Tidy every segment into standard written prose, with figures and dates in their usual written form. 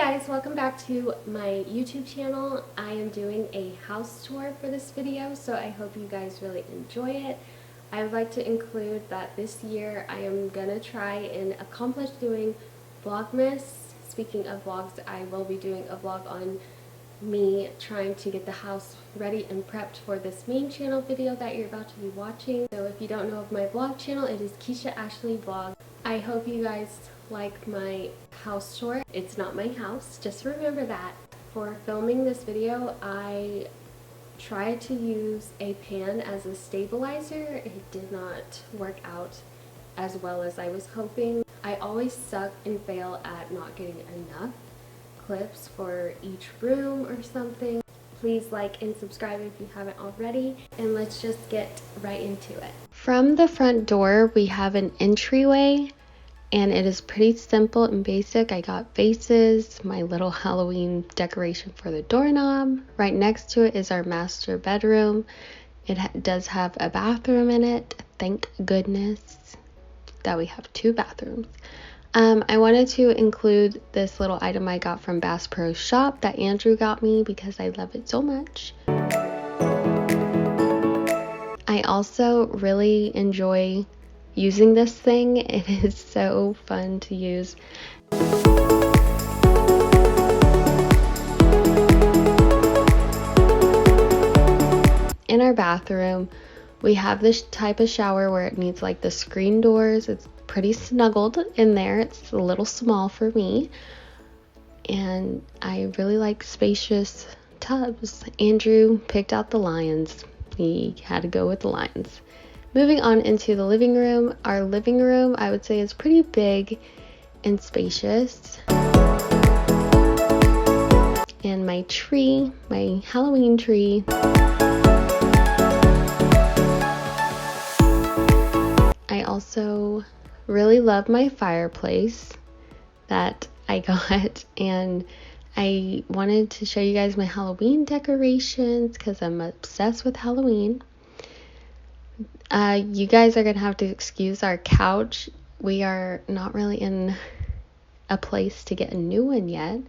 guys, welcome back to my YouTube channel. I am doing a house tour for this video, so I hope you guys really enjoy it. I would like to include that this year I am gonna try and accomplish doing Vlogmas. Speaking of vlogs, I will be doing a vlog on me trying to get the house ready and prepped for this main channel video that you're about to be watching. So if you don't know of my vlog channel, it is Keisha Ashley Vlog. I hope you guys like my house tour. It's not my house, just remember that. For filming this video, I tried to use a pan as a stabilizer. It did not work out as well as I was hoping. I always suck and fail at not getting enough clips for each room or something. Please like and subscribe if you haven't already, and let's just get right into it. From the front door, we have an entryway, and it is pretty simple and basic. I got vases, my little Halloween decoration for the doorknob. Right next to it is our master bedroom. It does have a bathroom in it. Thank goodness that we have two bathrooms. I wanted to include this little item I got from Bass Pro Shop that Andrew got me because I love it so much. I also really enjoy using this thing. It is so fun to use. In our bathroom, we have this type of shower where it needs like the screen doors. It's pretty snuggled in there. It's a little small for me, and I really like spacious tubs. Andrew picked out the lions. He had to go with the lions. Moving on into the living room. Our living room, I would say, is pretty big and spacious. And my tree, my Halloween tree. I also really love my fireplace that I got, and I wanted to show you guys my Halloween decorations because I'm obsessed with Halloween. You guys are gonna have to excuse our couch. We are not really in a place to get a new one yet.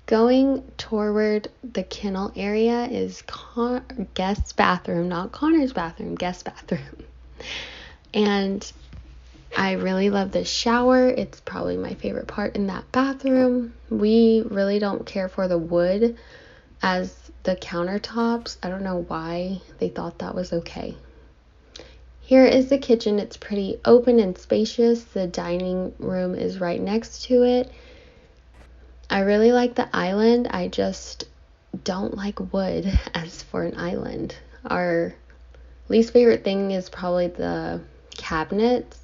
Going toward the kennel area is guest bathroom, not Connor's bathroom, guest bathroom. And I really love the shower. It's probably my favorite part in that bathroom. We really don't care for the wood as the countertops. I don't know why they thought that was okay. Here is the kitchen. It's pretty open and spacious. The dining room is right next to it. I really like the island. I just don't like wood as for an island. Our least favorite thing is probably the cabinets.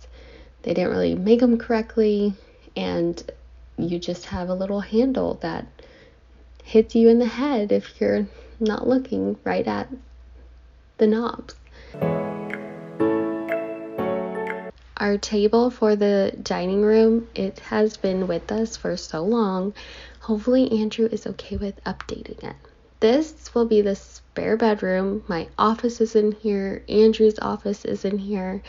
They didn't really make them correctly, and you just have a little handle that hits you in the head if you're not looking right at the knobs. Our table for the dining room, it has been with us for so long. Hopefully Andrew is okay with updating it. This will be the spare bedroom. My office is in here. Andrew's office is in here.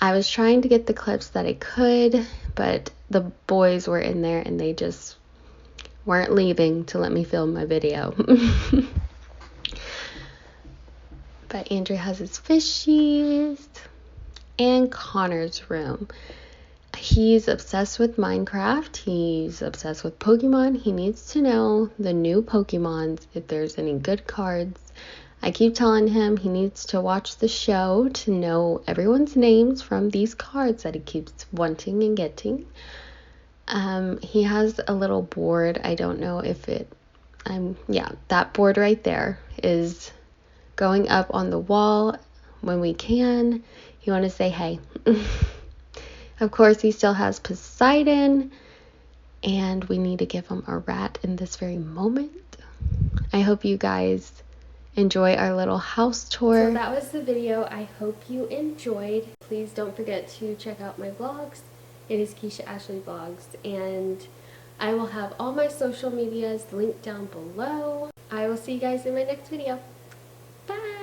I was trying to get the clips that I could, but the boys were in there and they just weren't leaving to let me film my video. But Andrew has his fishies. And Connor's room. He's obsessed with Minecraft. He's obsessed with Pokemon. He needs to know the new Pokemons, if there's any good cards. I keep telling him he needs to watch the show to know everyone's names from these cards that he keeps wanting and getting. He has a little board. I don't know if that board right there is going up on the wall when we can. You want to say hey. Of course, he still has Poseidon, and we need to give him a rat in this very moment. I hope you guys enjoy our little house tour. So that was the video. I hope you enjoyed. Please don't forget to check out my vlogs. It is Keisha Ashley Vlogs, and I will have all my social medias linked down below. I will see you guys in my next video. Bye!